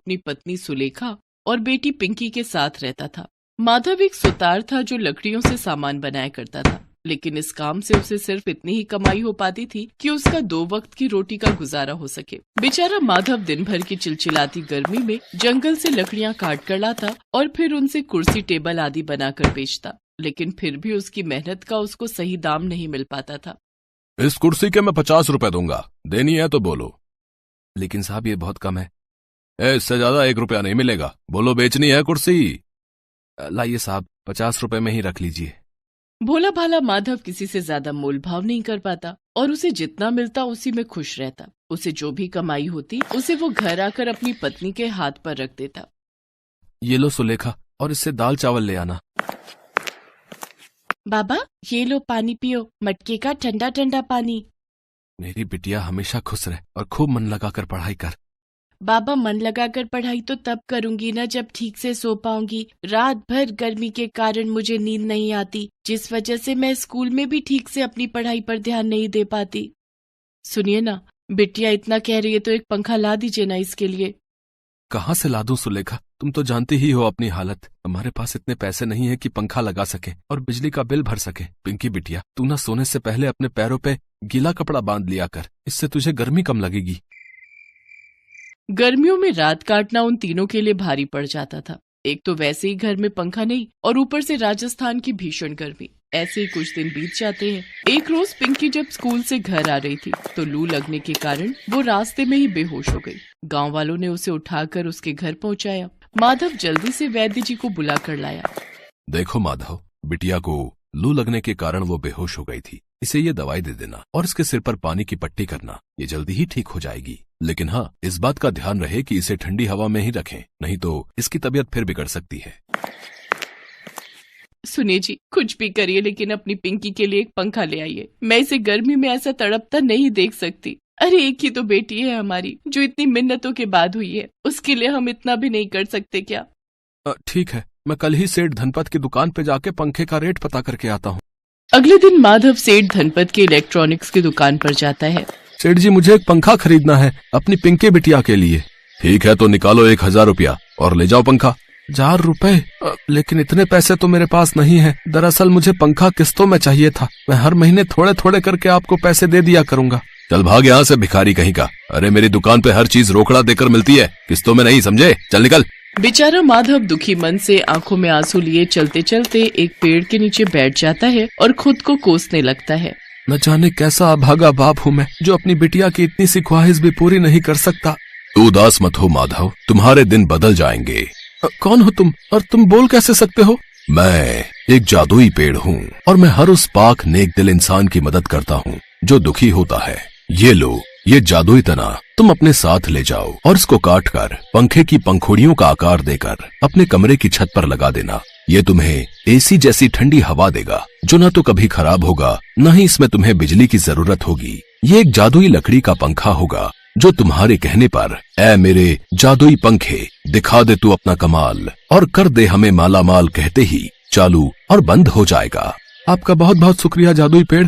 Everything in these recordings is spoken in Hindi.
अपनी पत्नी सुलेखा और बेटी पिंकी के साथ रहता था। माधव एक सुतार था जो लकड़ियों से सामान बनाया करता था, लेकिन इस काम से उसे सिर्फ इतनी ही कमाई हो पाती थी कि उसका 2 वक्त की रोटी का गुजारा हो सके। बेचारा माधव दिन भर की चिलचिलाती गर्मी में जंगल से लकड़ियां काट कर लाता और फिर उनसे कुर्सी टेबल आदि बनाकर बेचता, लेकिन फिर भी उसकी मेहनत का उसको सही दाम नहीं मिल पाता था। इस कुर्सी के मैं 50 रुपए दूंगा, देनी है तो बोलो। लेकिन साहब ये बहुत कम है। इससे ज्यादा 1 रुपया नहीं मिलेगा, बोलो बेचनी है कुर्सी। लाइए साहब 50 रुपए में ही रख लीजिए। भोला भाला माधव किसी से ज्यादा मोल भाव नहीं कर पाता और उसे जितना मिलता उसी में खुश रहता। उसे जो भी कमाई होती उसे वो घर आकर अपनी पत्नी के हाथ पर रख देता। ये लो सुलेखा, और इससे दाल चावल ले आना। बाबा ये लो पानी पियो, मटके का ठंडा ठंडा पानी। मेरी बिटिया हमेशा खुश रहे और खूब मन लगाकर पढ़ाई कर। बाबा मन लगाकर पढ़ाई तो तब करूंगी ना जब ठीक से सो पाऊंगी। रात भर गर्मी के कारण मुझे नींद नहीं आती, जिस वजह से मैं स्कूल में भी ठीक से अपनी पढ़ाई पर ध्यान नहीं दे पाती। सुनिए ना, बिटिया इतना कह रही है तो एक पंखा ला दीजिए ना इसके लिए। कहाँ से ला दूं सुलेखा, तुम तो जानती ही हो अपनी हालत। हमारे पास इतने पैसे नहीं है कि पंखा लगा सके और बिजली का बिल भर सके। पिंकी बिटिया, तू ना सोने से पहले अपने पैरों पे गीला कपड़ा बांध लिया कर, इससे तुझे गर्मी कम लगेगी। गर्मियों में रात काटना उन तीनों के लिए भारी पड़ जाता था। एक तो वैसे ही घर में पंखा नहीं और ऊपर से राजस्थान की भीषण गर्मी। ऐसे ही कुछ दिन बीत जाते हैं। एक रोज पिंकी जब स्कूल से घर आ रही थी तो लू लगने के कारण वो रास्ते में ही बेहोश हो गई। गांव वालों ने उसे उठाकर उसके घर पहुंचाया। माधव जल्दी से वैद्य जी को बुला कर लाया। देखो माधव, बिटिया को लू लगने के कारण वो बेहोश हो गई थी। इसे ये दवाई दे देना और इसके सिर पर पानी की पट्टी करना, ये जल्दी ही ठीक हो जाएगी। लेकिन हाँ, इस बात का ध्यान रहे कि इसे ठंडी हवा में ही रखें, नहीं तो इसकी तबीयत फिर बिगड़ सकती है। सुनिए जी, कुछ भी करिए लेकिन अपनी पिंकी के लिए एक पंखा ले आइए। मैं इसे गर्मी में ऐसा तड़पता नहीं देख सकती। अरे एक ही तो बेटी है हमारी जो इतनी मिन्नतों के बाद हुई है, उसके लिए हम इतना भी नहीं कर सकते क्या? ठीक है, मैं कल ही सेठ धनपत की दुकान पे जाके पंखे का रेट पता करके आता हूँ। अगले दिन माधव सेठ धनपत के इलेक्ट्रॉनिक्स की दुकान पर जाता है। सेठ जी, मुझे एक पंखा खरीदना है अपनी पिंकी बिटिया के लिए। ठीक है, तो निकालो 1000 रुपया और ले जाओ पंखा। 1000 रुपए? लेकिन इतने पैसे तो मेरे पास नहीं है। दरअसल मुझे पंखा किस्तों में चाहिए था। मैं हर महीने थोड़े थोड़े करके आपको पैसे दे दिया करूंगा। चल भाग यहाँ से भिखारी कहीं का। अरे मेरी दुकान पे हर चीज रोकड़ा देकर मिलती है, किस्तों में नहीं, समझे? चल निकल। बेचारा माधव दुखी मन से आंखों में आंसू लिए चलते चलते एक पेड़ के नीचे बैठ जाता है और खुद को कोसने लगता है। न जाने कैसा अभागा बाप हूँ मैं, जो अपनी बिटिया की इतनी सी ख्वाहिश भी पूरी नहीं कर सकता। तू उदास मत हो माधव, तुम्हारे दिन बदल जाएंगे। कौन हो तुम और तुम बोल कैसे सकते हो? मैं एक जादुई पेड़ हूँ और मैं हर उस पाक नेक दिल इंसान की मदद करता हूँ जो दुखी होता है। ये लो, ये जादुई तना तुम अपने साथ ले जाओ और इसको काट कर पंखे की पंखुड़ियों का आकार देकर अपने कमरे की छत पर लगा देना। ये तुम्हें एसी जैसी ठंडी हवा देगा जो न तो कभी खराब होगा, न ही इसमें तुम्हें बिजली की जरूरत होगी। ये एक जादुई लकड़ी का पंखा होगा जो तुम्हारे कहने पर, ऐ मेरे जादुई पंखे दिखा दे तू अपना कमाल और कर दे हमें माला माल, कहते ही चालू और बंद हो जाएगा। आपका बहुत बहुत शुक्रिया जादुई पेड़।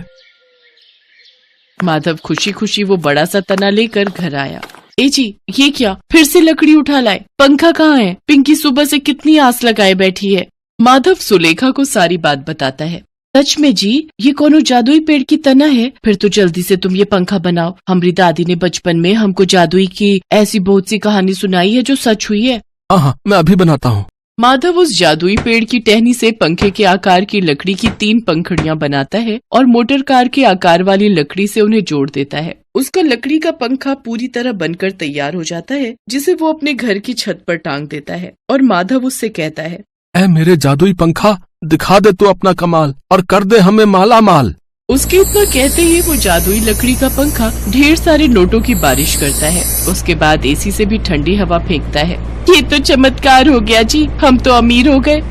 माधव खुशी खुशी वो बड़ा सा तना लेकर घर आया। ए जी, ये क्या, फिर से लकड़ी उठा लाए? पंखा कहाँ है? पिंकी सुबह से कितनी आस लगाए बैठी है। माधव सुलेखा को सारी बात बताता है। सच में जी, ये कोनो जादुई पेड़ की तना है? फिर तो जल्दी से तुम ये पंखा बनाओ। हमारी दादी ने बचपन में हमको जादुई की ऐसी बहुत सी कहानी सुनाई है जो सच हुई है। हाँ, मैं अभी बनाता हूँ। माधव उस जादुई पेड़ की टहनी से पंखे के आकार की लकड़ी की 3 पंखुड़ियां बनाता है और मोटर कार के आकार वाली लकड़ी से उन्हें जोड़ देता है। उसका लकड़ी का पंखा पूरी तरह बनकर तैयार हो जाता है, जिसे वो अपने घर की छत पर टांग देता है और माधव उससे कहता है, ऐ मेरे जादुई पंखा दिखा दे तू अपना कमाल और कर दे हमें माला माल। उसके इतना कहते ही वो जादुई लकड़ी का पंखा ढेर सारे नोटों की बारिश करता है। उसके बाद एसी से भी ठंडी हवा फेंकता है। ये तो चमत्कार हो गया जी, हम तो अमीर हो गए।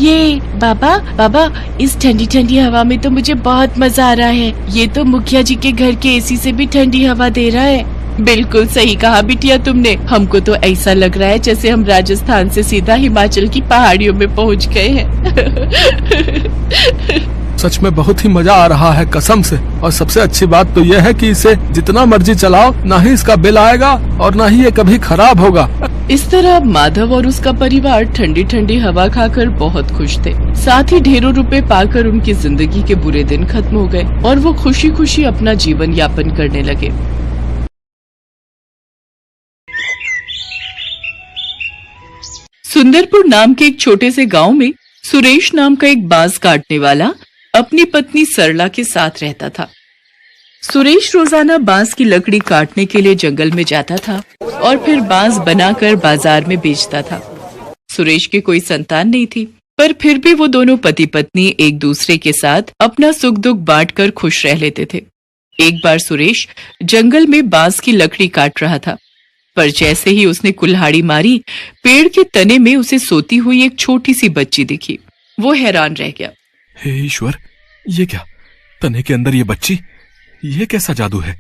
ये बाबा, इस ठंडी ठंडी हवा में तो मुझे बहुत मजा आ रहा है। ये तो मुखिया जी के घर के एसी से भी ठंडी हवा दे रहा है। बिल्कुल सही कहा बिटिया तुमने। हमको तो ऐसा लग रहा है जैसे हम राजस्थान से सीधा हिमाचल की पहाड़ियों में पहुंच गए हैं। सच में बहुत ही मजा आ रहा है कसम से। और सबसे अच्छी बात तो यह है कि इसे जितना मर्जी चलाओ, ना ही इसका बिल आएगा और ना ही ये कभी खराब होगा। इस तरह माधव और उसका परिवार ठंडी ठंडी हवा खाकर बहुत खुश थे। साथ ही ढेरों रुपए पाकर उनकी जिंदगी के बुरे दिन खत्म हो गए और वो खुशी खुशी अपना जीवन यापन करने लगे। सुंदरपुर नाम के एक छोटे से गांव में सुरेश नाम का एक बांस काटने वाला अपनी पत्नी सरला के साथ रहता था। सुरेश रोजाना बांस की लकड़ी काटने के लिए जंगल में जाता था और फिर बांस बनाकर बाजार में बेचता था। सुरेश की कोई संतान नहीं थी, पर फिर भी वो दोनों पति पत्नी एक दूसरे के साथ अपना सुख दुख बांटकर खुश रह लेते थे। एक बार सुरेश जंगल में बांस की लकड़ी काट रहा था, पर जैसे ही उसने कुल्हाड़ी मारी, पेड़ के तने में उसे सोती हुई एक छोटी सी बच्ची दिखी। वो हैरान रह गया। हे ईश्वर, ये क्या? तने के अंदर ये बच्ची? ये कैसा जादू है?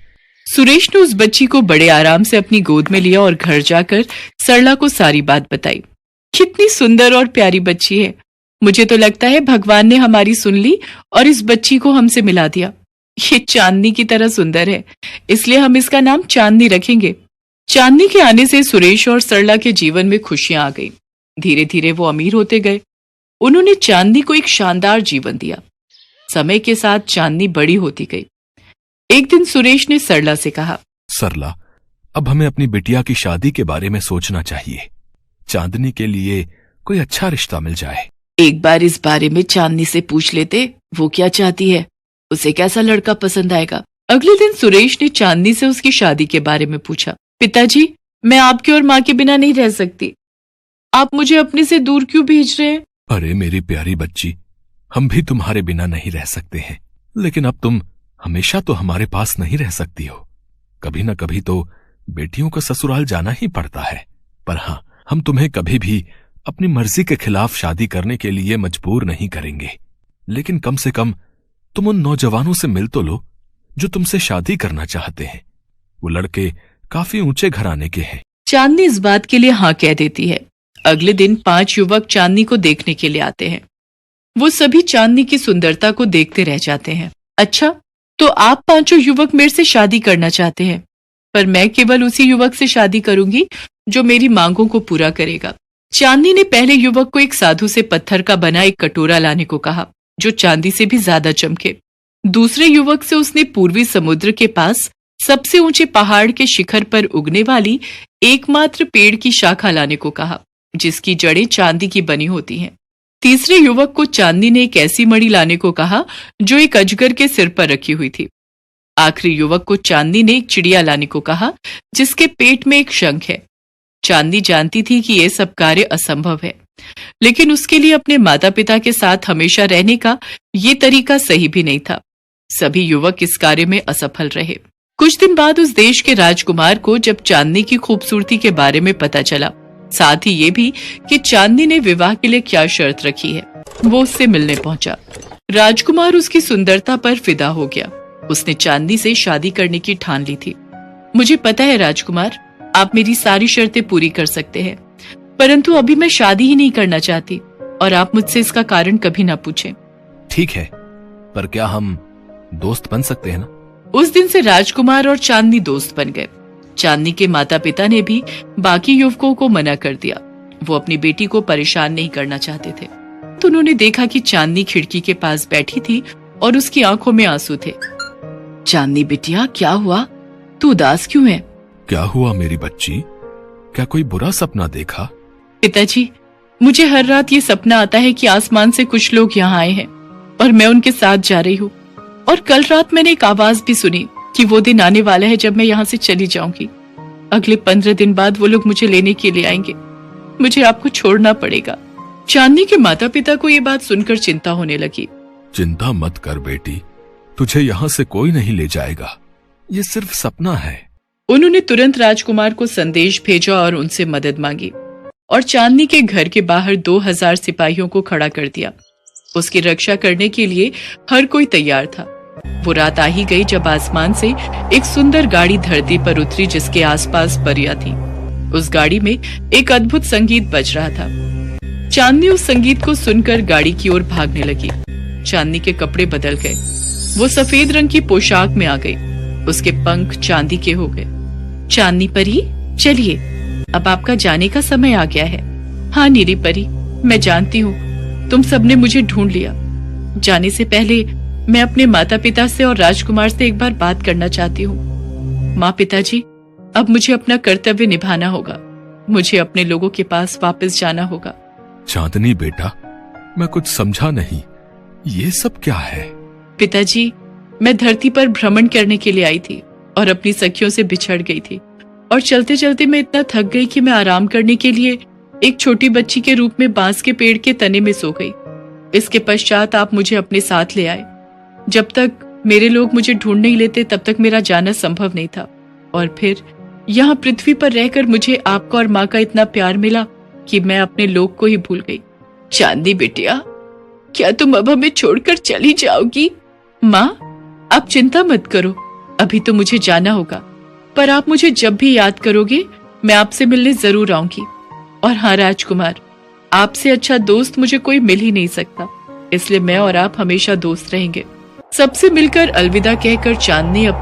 सुरेश ने उस बच्ची को बड़े आराम से अपनी गोद में लिया और घर जाकर सरला को सारी बात बताई। कितनी सुंदर और प्यारी बच्ची है। मुझे तो लगता है भगवान ने हमारी सुन ली और इस बच्ची को हमसे मिला दिया। ये चांदनी की तरह सुंदर है, इसलिए हम इसका नाम चांदनी रखेंगे। चांदनी के आने से सुरेश और सरला के जीवन में खुशियां आ गई। धीरे धीरे वो अमीर होते गए। उन्होंने चांदनी को एक शानदार जीवन दिया। समय के साथ चांदनी बड़ी होती गई। एक दिन सुरेश ने सरला से कहा, सरला, अब हमें अपनी बिटिया की शादी के बारे में सोचना चाहिए। चांदनी के लिए कोई अच्छा रिश्ता मिल जाए। एक बार इस बारे में चांदनी से पूछ लेते, वो क्या चाहती है, उसे कैसा लड़का पसंद आएगा। अगले दिन सुरेश ने चांदनी से उसकी शादी के बारे में पूछा। पिताजी, मैं आपके और माँ के बिना नहीं रह सकती। आप मुझे अपने से दूर क्यों भेज रहे हैं? अरे मेरी प्यारी बच्ची, हम भी तुम्हारे बिना नहीं रह सकते हैं, लेकिन अब तुम हमेशा तो हमारे पास नहीं रह सकती हो। कभी न कभी तो बेटियों को ससुराल जाना ही पड़ता है। पर हाँ, हम तुम्हें कभी भी अपनी मर्जी के खिलाफ शादी करने के लिए मजबूर नहीं करेंगे। लेकिन कम से कम तुम उन नौजवानों से मिल तो लो जो तुमसे शादी करना चाहते हैं। वो लड़के काफी ऊंचे घराने के हैं। चांदनी इस बात के लिए हाँ कह देती है। अगले दिन 5 युवक चांदनी को देखने के लिए आते हैं। वो सभी चांदनी की सुंदरता को देखते रह जाते हैं। अच्छा, तो आप 5 युवक मेरे से शादी करना चाहते हैं, पर मैं केवल उसी युवक से शादी करूंगी जो मेरी मांगों को पूरा करेगा। चांदनी ने पहले युवक को एक साधु से पत्थर का बना एक कटोरा लाने को कहा, जो चांदी से भी ज्यादा चमके। दूसरे युवक से उसने पूर्वी समुद्र के पास सबसे ऊंचे पहाड़ के शिखर पर उगने वाली एकमात्र पेड़ की शाखा लाने को कहा, जिसकी जड़ें चांदी की बनी होती हैं। तीसरे युवक को चांदनी ने एक ऐसी मणि लाने को कहा जो एक अजगर के सिर पर रखी हुई थी। आखिरी युवक को चांदनी ने एक चिड़िया लाने को कहा जिसके पेट में एक शंख है। चांदनी जानती थी कि यह सब कार्य असंभव है, लेकिन उसके लिए अपने माता पिता के साथ हमेशा रहने का ये तरीका सही भी नहीं था। सभी युवक इस कार्य में असफल रहे। कुछ दिन बाद उस देश के राजकुमार को जब चांदनी की खूबसूरती के बारे में पता चला, साथ ही ये भी कि चांदनी ने विवाह के लिए क्या शर्त रखी है, वो उससे मिलने पहुंचा। राजकुमार उसकी सुंदरता पर फिदा हो गया। उसने चांदनी से शादी करने की ठान ली थी। मुझे पता है राजकुमार, आप मेरी सारी शर्तें पूरी कर सकते हैं, परंतु अभी मैं शादी ही नहीं करना चाहती और आप मुझसे इसका कारण कभी ना पूछें। ठीक है, पर क्या हम दोस्त बन सकते हैं ना? उस दिन से राजकुमार और चांदनी दोस्त बन गए। चांदनी के माता पिता ने भी बाकी युवकों को मना कर दिया। वो अपनी बेटी को परेशान नहीं करना चाहते थे। तो उन्होंने देखा कि चांदनी खिड़की के पास बैठी थी और उसकी आंखों में आंसू थे। चांदनी बिटिया, क्या हुआ? तू उदास क्यों है? क्या हुआ मेरी बच्ची? क्या कोई बुरा सपना देखा? पिताजी, मुझे हर रात ये सपना आता है कि आसमान से कुछ लोग यहाँ आए हैं और मैं उनके साथ जा रही हूँ। और कल रात मैंने एक आवाज भी सुनी कि वो दिन आने वाला है जब मैं यहाँ से चली जाऊंगी। अगले 15 दिन बाद वो लोग मुझे लेने के लिए आएंगे। मुझे आपको छोड़ना पड़ेगा। चांदनी के माता पिता को ये बात सुनकर चिंता होने लगी। चिंता मत कर बेटी, तुझे यहाँ से कोई नहीं ले जाएगा। ये सिर्फ सपना है। उन्होंने तुरंत राजकुमार को संदेश भेजा और उनसे मदद मांगी और चांदनी के घर के बाहर 2000 सिपाहियों को खड़ा कर दिया। उसकी रक्षा करने के लिए हर कोई तैयार था। वो रात आ ही गई जब आसमान से एक सुंदर गाड़ी धरती पर उतरी जिसके आसपास परियां थी। उस गाड़ी में एक अद्भुत संगीत बज रहा था। चांदनी उस संगीत को सुनकर गाड़ी की ओर भागने लगी। चांदनी के कपड़े बदल गए। वो सफेद रंग की पोशाक में आ गई। उसके पंख चांदी के हो गए। चांदनी परी, चलिए, अब आपका जाने का समय आ गया है। हाँ नीरी परी, मैं जानती हूँ तुम सबने मुझे ढूंढ लिया। जाने से पहले मैं अपने माता पिता से और राजकुमार से एक बार बात करना चाहती हूँ। माँ पिताजी, अब मुझे अपना कर्तव्य निभाना होगा। मुझे अपने लोगों के पास वापस जाना होगा। चांदनी बेटा, मैं कुछ समझा नहीं, ये सब क्या है? पिताजी, मैं धरती पर भ्रमण करने के लिए आई थी और अपनी सखियों से बिछड़ गई थी, और चलते चलते मैं इतना थक गई कि मैं आराम करने के लिए एक छोटी बच्ची के रूप में बांस के पेड़ के तने में सो गई। इसके पश्चात आप मुझे अपने साथ ले आए। जब तक मेरे लोग मुझे ढूंढ नहीं लेते तब तक मेरा जाना संभव नहीं था, और फिर यहाँ पृथ्वी पर रहकर मुझे आपका और माँ का इतना प्यार मिला कि मैं अपने लोग को ही भूल गई। चांदनी बेटिया, क्या तुम अब हमें छोड़कर चली जाओगी? माँ, आप चिंता मत करो, अभी तो मुझे जाना होगा, पर आप मुझे जब भी याद करोगे मैं आपसे मिलने जरूर आऊंगी। और हाँ राजकुमार, आपसे अच्छा दोस्त मुझे कोई मिल ही नहीं सकता, इसलिए मैं और आप हमेशा दोस्त रहेंगे। सबसे मिलकर अलविदा कहकर चांदनी अपने